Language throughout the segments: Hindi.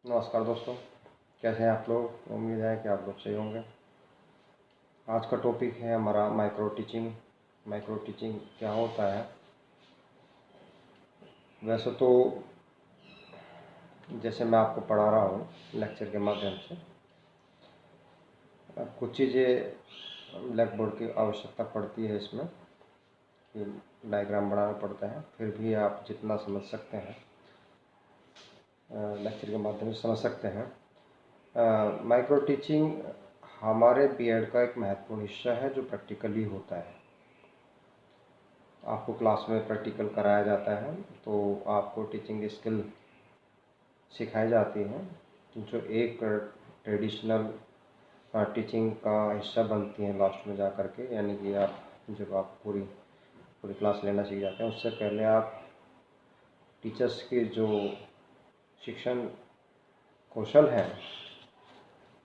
नमस्कार दोस्तों, कैसे हैं आप लोग। उम्मीद है कि आप लोग सही होंगे। आज का टॉपिक है हमारा माइक्रो टीचिंग। माइक्रो टीचिंग क्या होता है। वैसे तो जैसे मैं आपको पढ़ा रहा हूँ लेक्चर के माध्यम से, कुछ चीज़ें ब्लैक बोर्ड की आवश्यकता पड़ती है इसमें कि डायग्राम बनाना पड़ता है, फिर भी आप जितना समझ सकते हैं लेक्चर के माध्यम से समझ सकते हैं। माइक्रो टीचिंग हमारे बीएड का एक महत्वपूर्ण हिस्सा है जो प्रैक्टिकली होता है। आपको क्लास में प्रैक्टिकल कराया जाता है तो आपको टीचिंग स्किल सिखाई जाती हैं जो एक ट्रेडिशनल टीचिंग का हिस्सा बनती हैं लास्ट में जा कर के। यानी कि जब आप पूरी पूरी क्लास लेना सीख जाते हैं, उससे पहले आप टीचर्स के जो शिक्षण कौशल हैं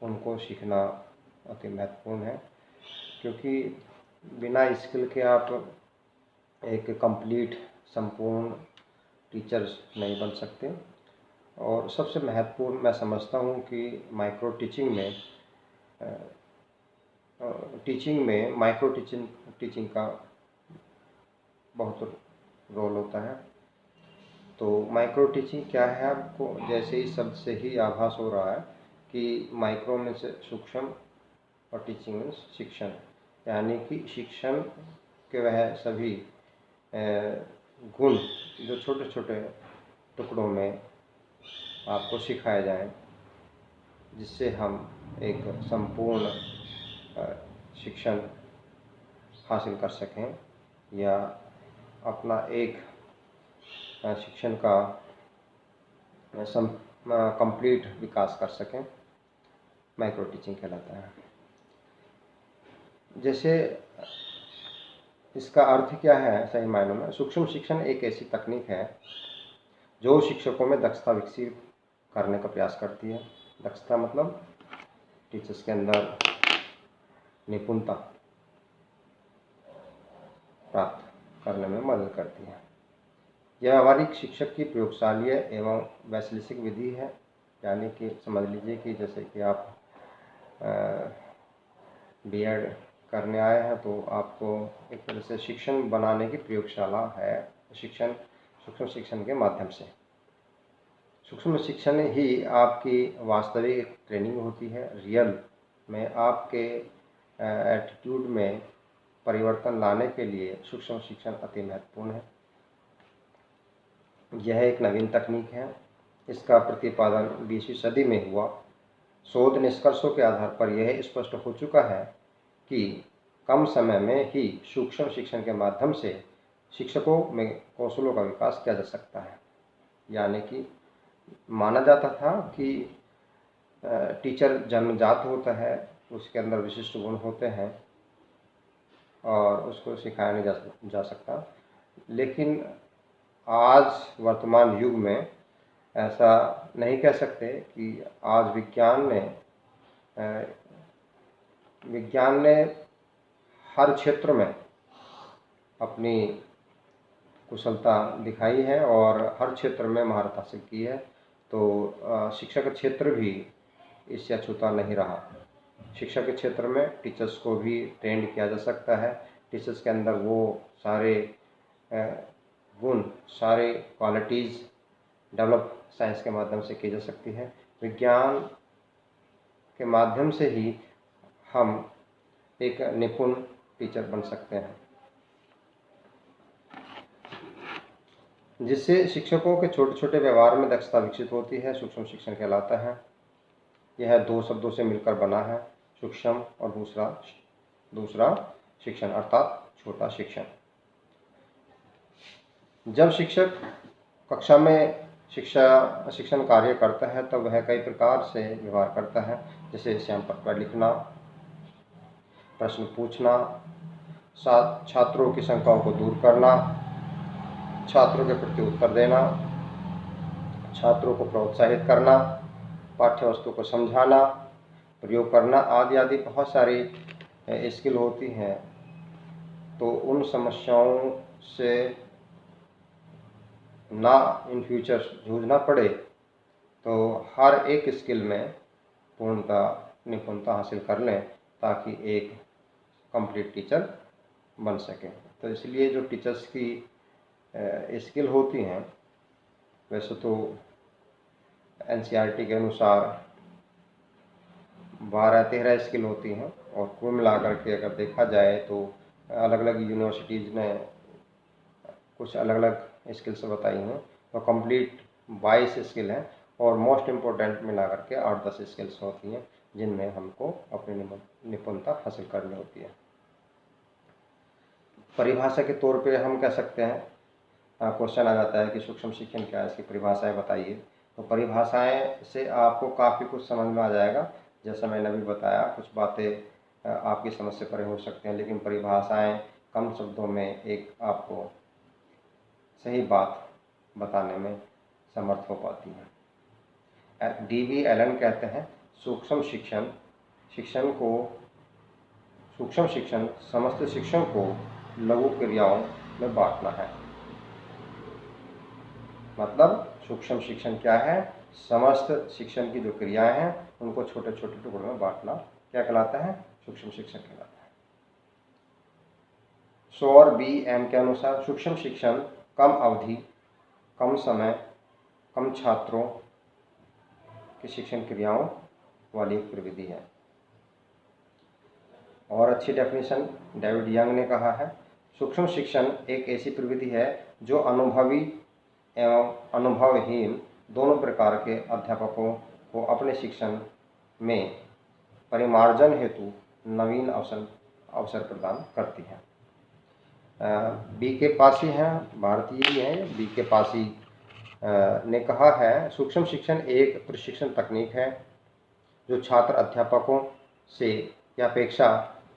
उनको सीखना अति महत्वपूर्ण है, क्योंकि बिना स्किल के आप एक कंप्लीट संपूर्ण टीचर्स नहीं बन सकते। और सबसे महत्वपूर्ण मैं समझता हूँ कि माइक्रो टीचिंग में माइक्रो टीचिंग का बहुत रोल होता है। तो माइक्रो टीचिंग क्या है, आपको जैसे ही शब्द से ही आभास हो रहा है कि माइक्रो में से सूक्ष्म और टीचिंग में शिक्षण, यानी कि शिक्षण के वह सभी गुण जो छोटे छोटे टुकड़ों में आपको सिखाए जाएं, जिससे हम एक संपूर्ण शिक्षण हासिल कर सकें या अपना एक शिक्षण का कंप्लीट विकास कर सकें। माइक्रो टीचिंग कहलाता है। जैसे इसका अर्थ क्या है सही मायनों में, सूक्ष्म शिक्षण एक ऐसी तकनीक है जो शिक्षकों में दक्षता विकसित करने का प्रयास करती है। दक्षता मतलब टीचर्स के अंदर निपुणता प्राप्त करने में मदद करती है। यह व्यावहारिक शिक्षक की प्रयोगशालीय एवं वैश्लेषिक विधि है। यानी कि समझ लीजिए कि जैसे कि आप बीएड करने आए हैं तो आपको एक तरह से शिक्षण बनाने की प्रयोगशाला है। सूक्ष्म शिक्षण के माध्यम से सूक्ष्म शिक्षण ही आपकी वास्तविक ट्रेनिंग होती है। रियल में आपके एटीट्यूड में परिवर्तन लाने के लिए सूक्ष्म शिक्षण अति महत्वपूर्ण है। यह एक नवीन तकनीक है। इसका प्रतिपादन 20वीं सदी में हुआ। शोध निष्कर्षों के आधार पर यह स्पष्ट हो चुका है कि कम समय में ही सूक्ष्म शिक्षण के माध्यम से शिक्षकों में कौशलों का विकास किया जा सकता है। यानी कि माना जाता था कि टीचर जन्मजात होता है, उसके अंदर विशिष्ट गुण होते हैं और उसको सिखाया नहीं जा सकता। लेकिन आज वर्तमान युग में ऐसा नहीं कह सकते कि आज विज्ञान ने हर क्षेत्र में अपनी कुशलता दिखाई है और हर क्षेत्र में महारत हासिल की है। तो शिक्षा का क्षेत्र भी इससे अछूता नहीं रहा। शिक्षा के क्षेत्र में टीचर्स को भी ट्रेंड किया जा सकता है। टीचर्स के अंदर वो सारे गुण, सारे क्वालिटीज़ डेवलप साइंस के माध्यम से की जा सकती है। विज्ञान के माध्यम से ही हम एक निपुण टीचर बन सकते हैं, जिससे शिक्षकों के छोटे छोटे व्यवहार में दक्षता विकसित होती है। सूक्ष्म शिक्षण कहलाता है। यह दो शब्दों से मिलकर बना है, सूक्ष्म और दूसरा शिक्षण अर्थात छोटा शिक्षण। जब शिक्षक कक्षा में शिक्षण कार्य करता है तब वह कई प्रकार से व्यवहार करता है, जैसे श्यामपट्ट पर लिखना, प्रश्न पूछना, छात्रों की शंकाओं को दूर करना, छात्रों के प्रति उत्तर देना, छात्रों को प्रोत्साहित करना, पाठ्य वस्तु को समझाना, प्रयोग करना आदि आदि बहुत सारी स्किल होती हैं। तो उन समस्याओं से ना इन फ्यूचर जूझना पड़े, तो हर एक स्किल में निपुणता हासिल कर लें ताकि एक कंप्लीट टीचर बन सके। तो इसलिए जो टीचर्स की स्किल होती हैं, वैसे तो एनसीईआरटी के अनुसार 12-13 स्किल होती हैं, और कुल मिलाकर के अगर देखा जाए तो अलग अलग यूनिवर्सिटीज़ ने कुछ अलग अलग स्किल्स बताई हैं। तो कंप्लीट 22 स्किल हैं, और मोस्ट इम्पोर्टेंट मिला करके 8-10 स्किल्स होती हैं जिनमें हमको अपनी निपुणता हासिल करनी होती है। परिभाषा के तौर पे हम कह सकते हैं, क्वेश्चन आ जाता है कि सूक्ष्म शिक्षण क्या है, इसकी परिभाषाएं बताइए। तो परिभाषाएं से आपको काफ़ी कुछ समझ में आ जाएगा। जैसा मैंने अभी बताया, कुछ बातें आपकी समझ से परे हो सकती हैं, लेकिन परिभाषाएं कम शब्दों में एक आपको सही बात बताने में समर्थ हो पाती हैं। डीवी एलन कहते हैं, सूक्ष्म शिक्षण समस्त शिक्षण को लघु क्रियाओं में बांटना है। मतलब सूक्ष्म शिक्षण क्या है? समस्त शिक्षण की जो क्रियाएं हैं उनको छोटे छोटे टुकड़ों में बांटना क्या कहलाता है? सूक्ष्म शिक्षण कहलाता है। सौर बी एम के अनुसार सूक्ष्म शिक्षण कम अवधि, कम समय, कम छात्रों की शिक्षण क्रियाओं वाली एक प्रविधि है। और अच्छी डेफिनेशन डेविड यंग ने कहा है, सूक्ष्म शिक्षण एक ऐसी प्रविधि है जो अनुभवी एवं अनुभवहीन दोनों प्रकार के अध्यापकों को अपने शिक्षण में परिमार्जन हेतु नवीन अवसर प्रदान करती है। बी के पासी हैं, भारतीय ही हैं, बी के पासी ने कहा है, सूक्ष्म शिक्षण एक प्रशिक्षण तकनीक है जो छात्र अध्यापकों से यह अपेक्षा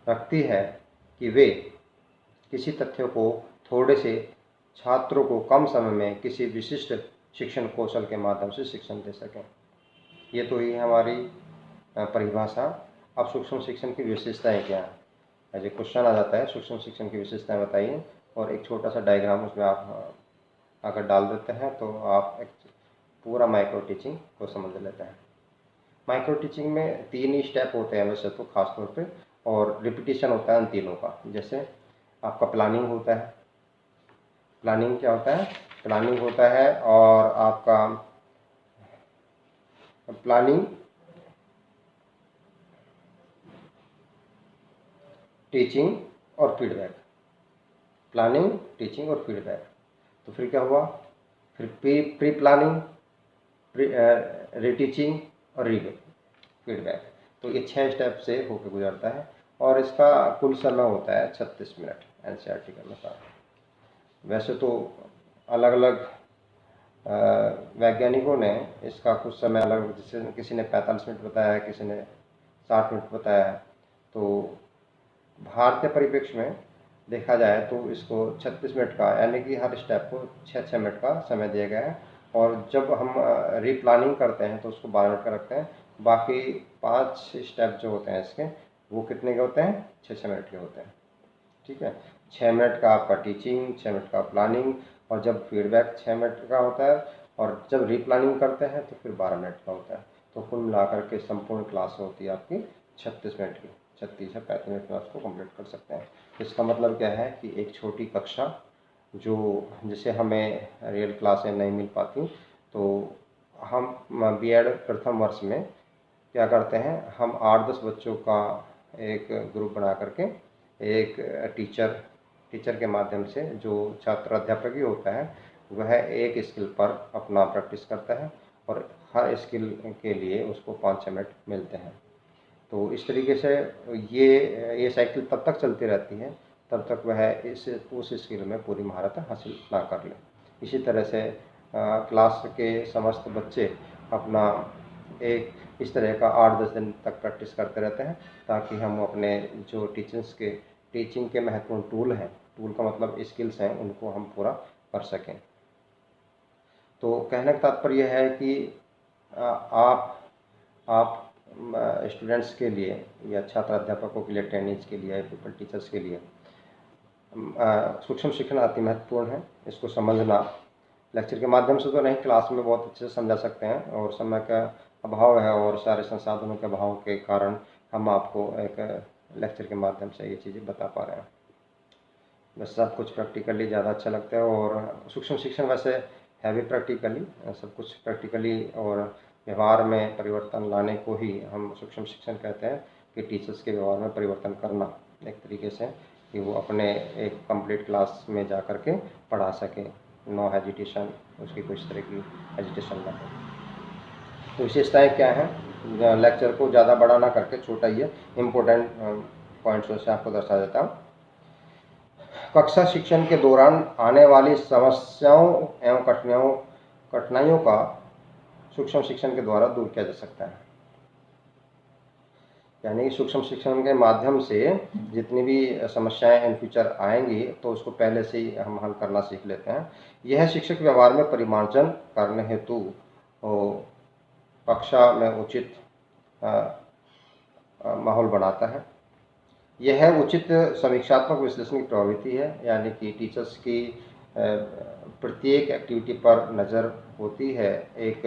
रखती है कि वे किसी तथ्य को थोड़े से छात्रों को कम समय में किसी विशिष्ट शिक्षण कौशल के माध्यम से शिक्षण दे सकें। ये तो ही हमारी परिभाषा। अब सूक्ष्म शिक्षण की विशेषताएं क्या हैं? ऐसे क्वेश्चन आ जाता है, सूक्ष्म शिक्षण की विशेषताएं बताइए, और एक छोटा सा डायग्राम उसमें आप अगर डाल देते हैं तो आप एक पूरा माइक्रो टीचिंग को समझ लेते हैं। माइक्रो टीचिंग में 3 ही स्टेप होते हैं वैसे तो खास तौर पे, और रिपीटिशन होता है उन तीनों का। जैसे आपका प्लानिंग होता है। प्लानिंग क्या होता है? प्लानिंग होता है, और आपका प्लानिंग, टीचिंग और फीडबैक। प्लानिंग, टीचिंग और फीडबैक। तो फिर क्या हुआ? फिर प्री प्लानिंग, रीटीचिंग और फीडबैक। तो ये 6 स्टेप से होकर गुजरता है, और इसका कुल समय होता है 36 मिनट एनसीईआरटी के अनुसार। वैसे तो अलग अलग वैज्ञानिकों ने इसका कुछ समय अलग, जैसे किसी ने 45 मिनट बताया है, किसी ने 60 मिनट बताया है। तो भारतीय परिप्रेक्ष्य में देखा जाए तो इसको 36 मिनट का, यानी कि हर स्टेप को 6-6 मिनट का समय दिया गया है। और जब हम रीप्लानिंग करते हैं तो उसको 12 मिनट का रखते हैं। बाकी 5 स्टेप जो होते हैं इसके, वो कितने के होते हैं? 6-6 मिनट के होते हैं। ठीक है, 6 मिनट का आपका टीचिंग, 6 मिनट का प्लानिंग, और जब फीडबैक 6 मिनट का होता है, और जब रीप्लानिंग करते हैं तो फिर 12 मिनट का होता है। तो कुल मिलाकर के संपूर्ण क्लास होती है आपकी 36 मिनट की। 36 से 35 मिनट में उसको कंप्लीट कर सकते हैं। इसका मतलब क्या है कि एक छोटी कक्षा जो जिसे हमें रियल क्लासें नहीं मिल पाती, तो हम बीएड प्रथम वर्ष में क्या करते हैं, हम 8-10 बच्चों का एक ग्रुप बना करके एक टीचर के माध्यम से, जो छात्र अध्यापक ही होता है, वह एक स्किल पर अपना प्रैक्टिस करता है, और हर स्किल के लिए उसको 5-6 मिनट मिलते हैं। तो इस तरीके से ये साइकिल तब तक चलती रहती है तब तक वह उस स्किल में पूरी महारत हासिल ना कर ले। इसी तरह से क्लास के समस्त बच्चे अपना एक इस तरह का 8-10 दिन तक प्रैक्टिस करते रहते हैं, ताकि हम अपने जो टीचिंग के महत्वपूर्ण टूल हैं, टूल का मतलब स्किल्स हैं, उनको हम पूरा कर सकें। तो कहने का तात्पर्य है कि आप स्टूडेंट्स के लिए या छात्र अध्यापकों के लिए, ट्रेनिंग्स के लिए, पीपल टीचर्स के लिए सूक्ष्म शिक्षण अति महत्वपूर्ण है। इसको समझना लेक्चर के माध्यम से तो नहीं, क्लास में बहुत अच्छे से समझा सकते हैं, और समय का अभाव है और सारे संसाधनों के अभाव के कारण हम आपको एक लेक्चर के माध्यम से ये चीज़ें बता पा रहे हैं। बस सब कुछ प्रैक्टिकली ज़्यादा अच्छा लगता है, और सूक्ष्म शिक्षण वैसे है भी प्रैक्टिकली, सब कुछ प्रैक्टिकली और व्यवहार में परिवर्तन लाने को ही हम सूक्ष्म शिक्षण कहते हैं, कि टीचर्स के व्यवहार में परिवर्तन करना एक तरीके से, कि वो अपने एक कंप्लीट क्लास में जा कर के पढ़ा सके, नो हेजिटेशन, उसकी कुछ तरह की हेजिटेशन ना हो। तो विशेषताएँ क्या हैं, लेक्चर को ज़्यादा बड़ा ना करके छोटा ही है, इम्पोर्टेंट पॉइंट्स से आपको दर्शा देता हूँ। कक्षा शिक्षण के दौरान आने वाली समस्याओं एवं कठिनाइयों का सूक्ष्म शिक्षण के द्वारा दूर किया जा सकता है। यानी सूक्ष्म शिक्षण के माध्यम से जितनी भी समस्याएं इन फ्यूचर आएंगी तो उसको पहले से ही हम हल करना सीख लेते हैं। यह शिक्षक व्यवहार में परिमार्जन करने हेतु कक्षा में उचित माहौल बनाता है। यह उचित समीक्षात्मक विश्लेषण की प्रवृत्ति है, यानी कि टीचर्स की प्रत्येक एक्टिविटी पर नज़र होती है। एक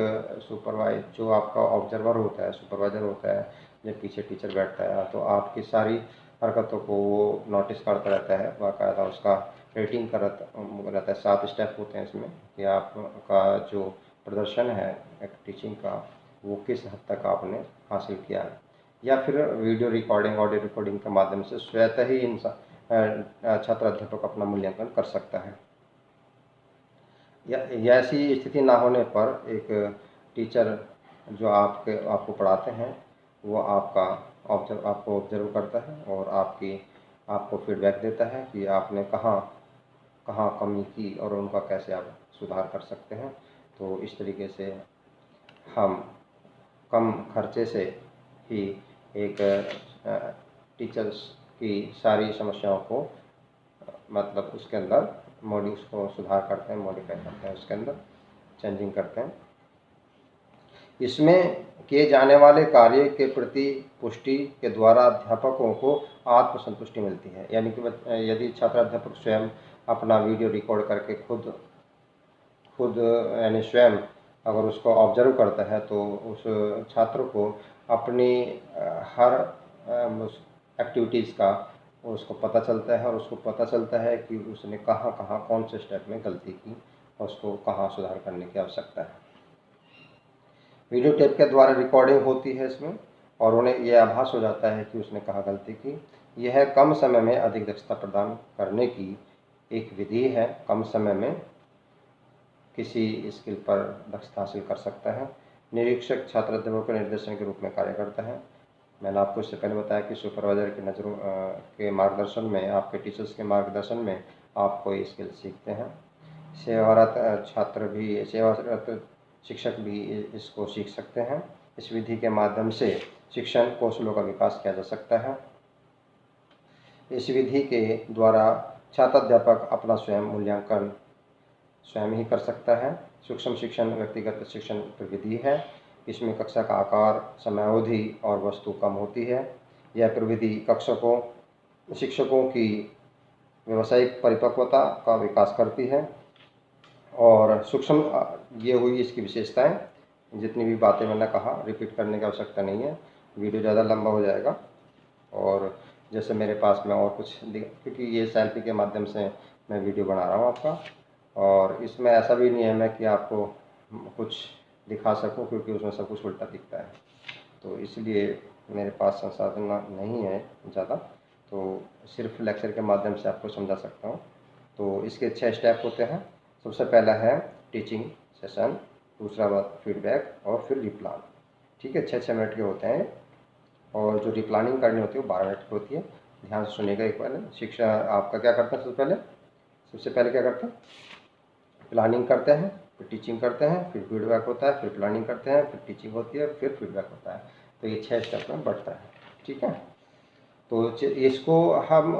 जो आपका ऑब्जर्वर होता है, सुपरवाइज़र होता है, जब पीछे टीचर बैठता है तो आपकी सारी हरकतों को वो नोटिस करता रहता है, बाकायदा उसका रेटिंग रहता है। 7 स्टेप होते हैं इसमें, कि आपका जो प्रदर्शन है एक टीचिंग का, वो किस हद तक आपने हासिल किया है। या फिर वीडियो रिकॉर्डिंग, ऑडियो रिकॉर्डिंग के माध्यम से स्वतः ही छात्र अध्यापक अपना मूल्यांकन कर सकता है। या ऐसी स्थिति ना होने पर एक टीचर जो आपको पढ़ाते हैं वो आपको ऑब्जर्व करता है और आपको फीडबैक देता है कि आपने कहाँ कमी की और उनका कैसे आप सुधार कर सकते हैं। तो इस तरीके से हम कम खर्चे से ही एक टीचर्स की सारी समस्याओं को मतलब उसके अंदर उसको सुधार करते हैं, मॉडिफाई करते हैं, उसके अंदर चेंजिंग करते हैं। इसमें किए जाने वाले कार्य के प्रति पुष्टि के द्वारा अध्यापकों को आत्मसंतुष्टि मिलती है। यानी कि यदि छात्र अध्यापक स्वयं अपना वीडियो रिकॉर्ड करके खुद यानी स्वयं अगर उसको ऑब्जर्व करता है तो उस छात्र को अपनी हर एक्टिविटीज़ का उसको पता चलता है, और उसको पता चलता है कि उसने कहाँ कौन से स्टेप में गलती की और उसको कहाँ सुधार करने की आवश्यकता है। वीडियो टेप के द्वारा रिकॉर्डिंग होती है इसमें, और उन्हें यह आभास हो जाता है कि उसने कहाँ गलती की। यह कम समय में अधिक दक्षता प्रदान करने की एक विधि है। कम समय में किसी स्किल पर दक्षता हासिल कर सकता है। निरीक्षक छात्र अध्यापकों के निर्देशन के रूप में कार्य करता है। मैंने आपको इससे पहले बताया कि सुपरवाइजर की नज़रों के मार्गदर्शन में, आपके टीचर्स के मार्गदर्शन में आप कोई स्किल सीखते हैं। सेवारत शिक्षक भी इसको सीख सकते हैं। इस विधि के माध्यम से शिक्षण कौशलों का विकास किया जा सकता है। इस विधि के द्वारा छात्र अध्यापक अपना स्वयं मूल्यांकन स्वयं ही कर सकता है। सूक्ष्म शिक्षण व्यक्तिगत शिक्षण प्रविधि है। इसमें कक्षा का आकार, समयावधि और वस्तु कम होती है। यह प्रविधि शिक्षकों की व्यावसायिक परिपक्वता का विकास करती है। और सूक्ष्म ये हुई इसकी विशेषताएं। जितनी भी बातें मैंने कहा रिपीट करने की आवश्यकता नहीं है, वीडियो ज़्यादा लंबा हो जाएगा। और जैसे मेरे पास में और कुछ, क्योंकि ये सेल्फी के माध्यम से मैं वीडियो बना रहा हूँ आपका, और इसमें ऐसा भी नहीं है मैं कि आपको कुछ दिखा सकूं, क्योंकि उसमें सब कुछ उल्टा दिखता है, तो इसलिए मेरे पास संसाधन नहीं है ज़्यादा, तो सिर्फ लेक्चर के माध्यम से आपको समझा सकता हूँ। तो इसके 6 स्टेप होते हैं। सबसे पहला है टीचिंग सेशन, दूसरा बात फीडबैक, और फिर रिप्लान। ठीक है, 6 मिनट के होते हैं, और जो रिप्लानिंग करनी होती है वो 12 मिनट की होती है। ध्यान से सुनिएगा एक बार। शिक्षा आपका क्या करता है, सबसे पहले क्या करते हैं, प्लानिंग करते हैं, फिर टीचिंग करते हैं, फिर फीडबैक होता है, फिर प्लानिंग करते हैं, फिर टीचिंग होती है, फिर फीडबैक होता है। तो ये 6 स्टेप में बढ़ता है। ठीक है, तो इसको हम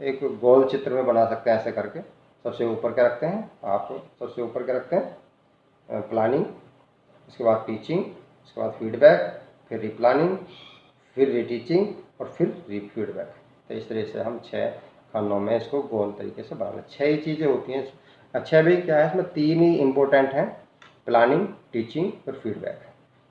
एक गोल चित्र में बना सकते हैं ऐसे करके। सबसे ऊपर क्या रखते हैं आप, सबसे ऊपर क्या रखते हैं, प्लानिंग, उसके बाद टीचिंग, उसके बाद फीडबैक, फिर रिप्लानिंग, फिर रीटीचिंग, और फिर फीडबैक। तो इस तरह से हम 6 खंडों में इसको गोल तरीके से बनाना। 6 ही चीज़ें होती हैं अच्छा भी क्या है, इसमें 3 ही इम्पोर्टेंट हैं, प्लानिंग, टीचिंग और फीडबैक।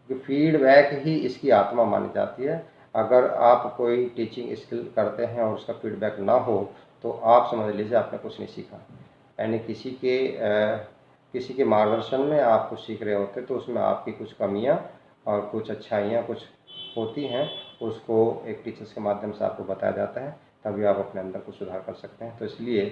क्योंकि फीडबैक ही इसकी आत्मा मानी जाती है। अगर आप कोई टीचिंग स्किल करते हैं और उसका फीडबैक ना हो तो आप समझ लीजिए आपने कुछ नहीं सीखा। यानी किसी के मार्गदर्शन में आप कुछ सीख रहे होते तो उसमें आपकी कुछ कमियां और कुछ अच्छाइयाँ कुछ होती हैं, उसको एक टीचर्स के माध्यम से आपको बताया जाता है, तभी आप अपने अंदर कुछ सुधार कर सकते हैं। तो इसलिए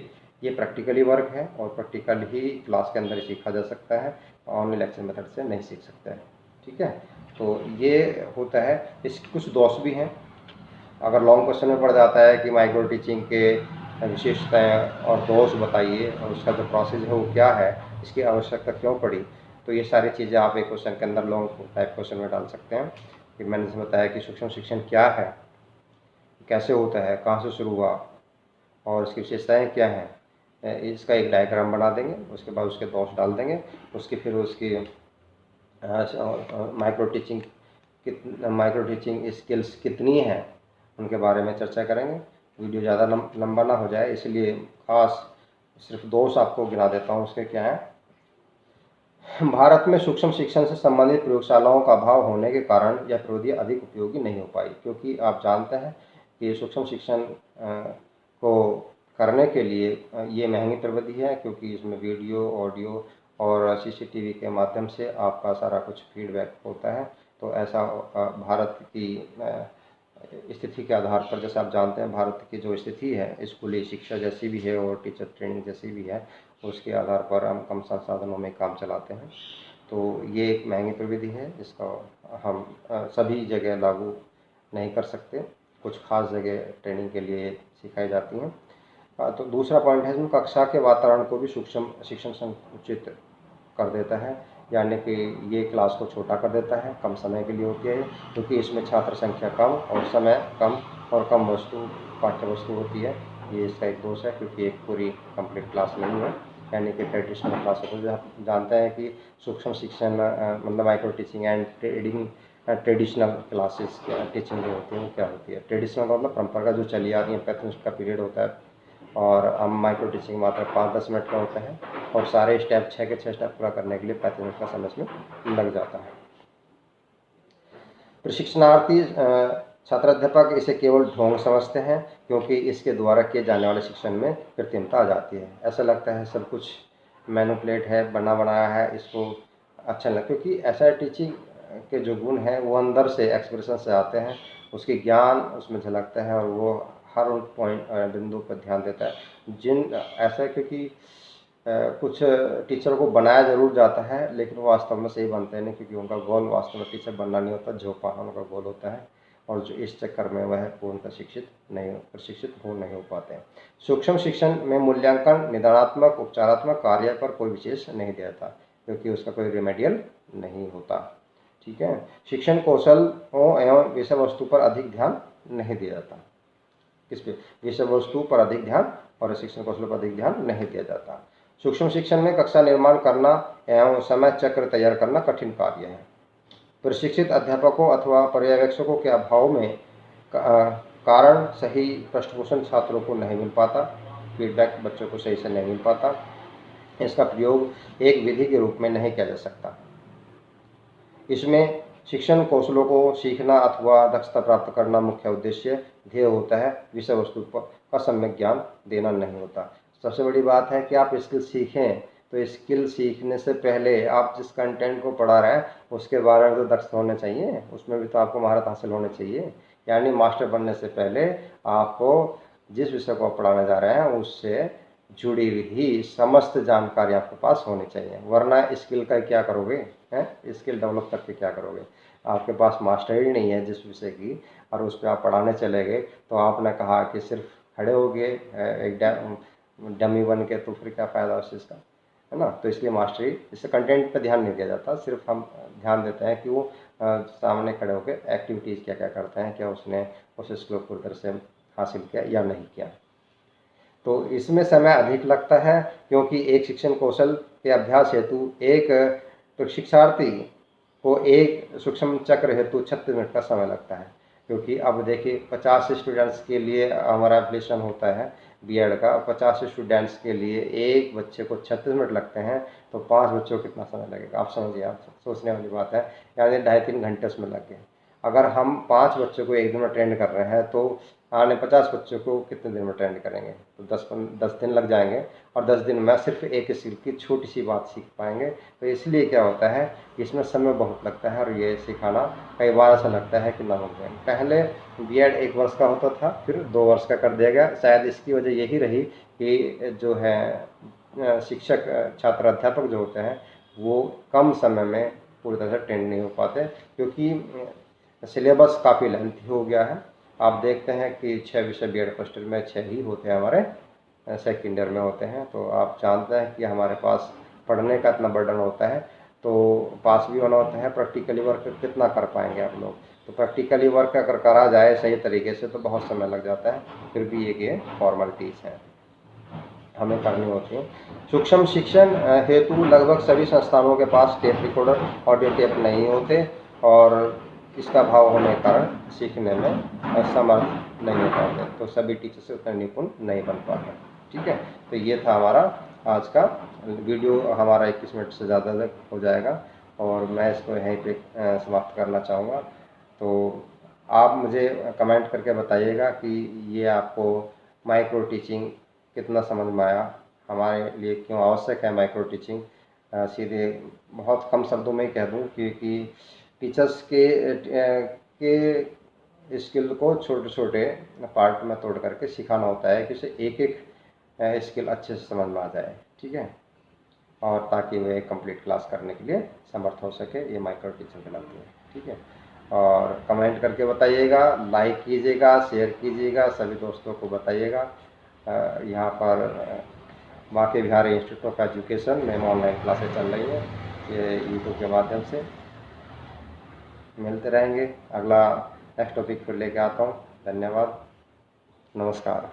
ये प्रैक्टिकली वर्क है और प्रैक्टिकल ही क्लास के अंदर ही सीखा जा सकता है, ऑनलाइन लेक्चर मेथड से नहीं सीख सकते हैं। ठीक है, तो ये होता है। इसके कुछ दोष भी हैं। अगर लॉन्ग क्वेश्चन में पड़ जाता है कि माइक्रो टीचिंग के विशेषताएं और दोष बताइए और उसका जो प्रोसेस है वो क्या है, इसकी आवश्यकता क्यों पड़ी, तो ये सारी चीज़ें आप एक क्वेश्चन के अंदर लॉन्ग टाइप क्वेश्चन में डाल सकते हैं। कि मैंने बताया कि सूक्ष्म शिक्षण क्या है, कैसे होता है, कहाँ से शुरू हुआ और इसकी विशेषताएँ क्या हैं, इसका एक डायग्राम बना देंगे। उसके बाद उसके दोष डाल देंगे। फिर उसकी माइक्रो टीचिंग स्किल्स कितनी हैं उनके बारे में चर्चा करेंगे। वीडियो ज़्यादा लंबा ना हो जाए इसलिए खास सिर्फ दोष आपको गिना देता हूँ। उसके क्या है, भारत में सूक्ष्म शिक्षण से संबंधित प्रयोगशालाओं का अभाव होने के कारण यह प्रविधि अधिक उपयोगी नहीं हो पाई। क्योंकि आप जानते हैं कि सूक्ष्म शिक्षण को करने के लिए ये महंगी प्रविधि है, क्योंकि इसमें वीडियो, ऑडियो और सीसीटीवी के माध्यम से आपका सारा कुछ फीडबैक होता है। तो ऐसा भारत की स्थिति के आधार पर, जैसे आप जानते हैं भारत की जो स्थिति है स्कूली शिक्षा जैसी भी है और टीचर ट्रेनिंग जैसी भी है, उसके आधार पर हम कम संसाधनों में काम चलाते हैं। तो ये एक महंगी प्रविधि है, इसका हम सभी जगह लागू नहीं कर सकते, कुछ खास जगह ट्रेनिंग के लिए सिखाई जाती हैं। तो दूसरा पॉइंट है, इसमें कक्षा के वातावरण को भी सूक्ष्म शिक्षण संकुचित कर देता है। यानी कि ये क्लास को छोटा कर देता है, कम समय के लिए होती है, क्योंकि इसमें छात्र संख्या कम और समय कम और कम पाठ्य वस्तु होती है। ये इसका एक दोष है, क्योंकि एक पूरी कंप्लीट क्लास नहीं है। यानी कि ट्रेडिशनल क्लास होती है। आप जानते हैं कि सूक्ष्म शिक्षण मतलब micro teaching and traditional classes teaching जो होती है वो क्या होती है। ट्रेडिशनल मतलब परंपरा जो चली आ रही है, 35 मिनट का पीरियड होता है और हम माइक्रो टीचिंग मात्र 5-10 मिनट का होता है और सारे स्टेप 6 के 6 स्टेप पूरा करने के लिए 35 मिनट का समय इसमें लग जाता है। प्रशिक्षणार्थी छात्राध्यापक इसे केवल ढोंग समझते हैं, क्योंकि इसके द्वारा किए जाने वाले शिक्षण में कृत्रिमता आ जाती है। ऐसा लगता है सब कुछ मैनिपुलेट है, बना बनाया है, इसको अच्छा लग, क्योंकि ऐसा टीचिंग के जो गुण हैं वो अंदर से एक्सप्रेशन से आते हैं, उसके ज्ञान उसमें झलकता है और वो हर पॉइंट बिंदु पर ध्यान देता है। ऐसा क्योंकि कुछ टीचर को बनाया जरूर जाता है लेकिन वो वास्तव में सही बनते हैं नहीं, क्योंकि उनका गोल वास्तव में टीचर बनना नहीं होता, झोंका उनका गोल होता है और जो इस चक्कर में वह पूर्ण प्रशिक्षित नहीं हो पाते हैं। सूक्ष्म शिक्षण में मूल्यांकन निदानात्मक उपचारात्मक कार्य पर कोई विशेष नहीं दिया जाता, क्योंकि उसका कोई रिमेडियल नहीं होता। ठीक है, शिक्षण कौशलों एवं विषय वस्तु पर अधिक ध्यान नहीं दिया जाता। किस पे? विषय वस्तु पर अधिक ध्यान और शिक्षण कौशल पर अधिक ध्यान नहीं दिया जाता। सूक्ष्म शिक्षण में कक्षा निर्माण करना एवं समय चक्र तैयार करना कठिन कार्य है। प्रशिक्षित अध्यापकों अथवा पर्यवेक्षकों के अभाव में कारण सही पृष्ठपोषण छात्रों को नहीं मिल पाता, फीडबैक बच्चों को सही से नहीं मिल पाता, इसका प्रयोग एक विधि के रूप में नहीं किया जा सकता। इसमें शिक्षण कौशलों को सीखना अथवा दक्षता प्राप्त करना मुख्य उद्देश्य ध्येय होता है, विषय वस्तु का सम्यक ज्ञान देना नहीं होता। सबसे बड़ी बात है कि आप स्किल सीखें, तो स्किल सीखने से पहले आप जिस कंटेंट को पढ़ा रहे हैं उसके बारे में तो दक्ष होने चाहिए, उसमें भी तो आपको महारत हासिल होनी चाहिए। यानी मास्टर बनने से पहले आपको जिस विषय को आप पढ़ाने जा रहे हैं उससे जुड़ी हुई समस्त जानकारी आपके पास होनी चाहिए, वरना स्किल का क्या करोगे हैं, स्किल डेवलप करके क्या करोगे। आपके पास मास्टरी नहीं है जिस विषय की और उस पर आप पढ़ाने चले गए, तो आपने कहा कि सिर्फ खड़े हो गए एक डमी बन के, तो फिर क्या फ़ायदा उस चीज़ का, है ना। तो इसलिए मास्टरी, इससे कंटेंट पे ध्यान नहीं दिया जाता, सिर्फ हम ध्यान देते हैं कि वो सामने खड़े होकर एक्टिविटीज़ क्या क्या करते हैं, क्या उसने उस स्किल को पूरी तरह से हासिल किया या नहीं किया। तो इसमें समय अधिक लगता है, क्योंकि एक शिक्षण कौशल के अभ्यास हेतु एक प्रशिक्षार्थी को एक सूक्ष्म चक्र हेतु 36 मिनट का समय लगता है। क्योंकि अब देखिए 50 स्टूडेंट्स के लिए हमारा एप्लीकेशन होता है, बीएड का, 50 स्टूडेंट्स के लिए एक बच्चे को 36 मिनट लगते हैं, तो 5 बच्चों को कितना समय लगेगा आप समझिए। आप सोचने वाली बात है, यानी 2.5-3 घंटे उसमें लग गए। अगर हम 5 बच्चों को एक दिन में ट्रेंड कर रहे हैं, तो आने 50 बच्चों को कितने दिन में ट्रेंड करेंगे? तो 10 दिन लग जाएंगे, और 10 दिन में सिर्फ एक स्किल की छोटी सी बात सीख पाएंगे। तो इसलिए क्या होता है, इसमें समय बहुत लगता है, और ये सिखाना कई बार ऐसा लगता है कि नमक में। पहले बीएड 1 वर्ष का होता था, फिर 2 वर्ष का कर दिया गया। शायद इसकी वजह यही रही कि जो है शिक्षक, छात्र, अध्यापक जो होते हैं, वो कम समय में पूरी तरह से ट्रेंड नहीं हो पाते, क्योंकि सिलेबस काफ़ी लेंथी हो गया है। आप देखते हैं कि 6 विषय बीएड फर्स्ट ईयर में 6 ही होते हैं, हमारे सेकेंड ईयर में होते हैं। तो आप जानते हैं कि हमारे पास पढ़ने का इतना बर्डन होता है, तो पास भी होना होता है। प्रैक्टिकली वर्क कितना कर पाएंगे आप लोग? तो प्रैक्टिकली वर्क अगर करा जाए सही तरीके से तो बहुत समय लग जाता है। फिर भी ये फॉर्मेलिटीज़ हैं, हमें करनी होती है। सूक्ष्म शिक्षण हेतु लगभग सभी संस्थानों के पास टेप रिकॉर्डर, ऑडियो टेप नहीं होते, और इसका अभाव होने के कारण सीखने में समर्थ नहीं हो पाते, तो सभी टीचर से उतना निपुण नहीं बन पाते। ठीक है, तो ये था हमारा आज का वीडियो। हमारा 21 मिनट से ज़्यादा तक हो जाएगा, और मैं इसको यहीं पे समाप्त करना चाहूँगा। तो आप मुझे कमेंट करके बताइएगा कि ये आपको माइक्रो टीचिंग कितना समझ में आया, हमारे लिए क्यों आवश्यक है माइक्रो टीचिंग। सीधे बहुत कम शब्दों में ही कह दूं, क्योंकि टीचर्स के स्किल को छोटे छोटे पार्ट में तोड़ करके सिखाना होता है, कि उसे एक एक स्किल अच्छे से समझ में आ जाए। ठीक है, और ताकि वह एक कंप्लीट क्लास करने के लिए समर्थ हो सके, ये माइक्रो टीचिंग कहलाती है। ठीक है, और कमेंट करके बताइएगा, लाइक कीजिएगा, शेयर कीजिएगा, सभी दोस्तों को बताइएगा। यहाँ पर Banke Bihari institute of education में ऑनलाइन क्लासेस चल रही है, ये यूट्यूब के माध्यम से। मिलते रहेंगे, अगला नेक्स्ट टॉपिक फिर लेके आता हूँ। धन्यवाद, नमस्कार।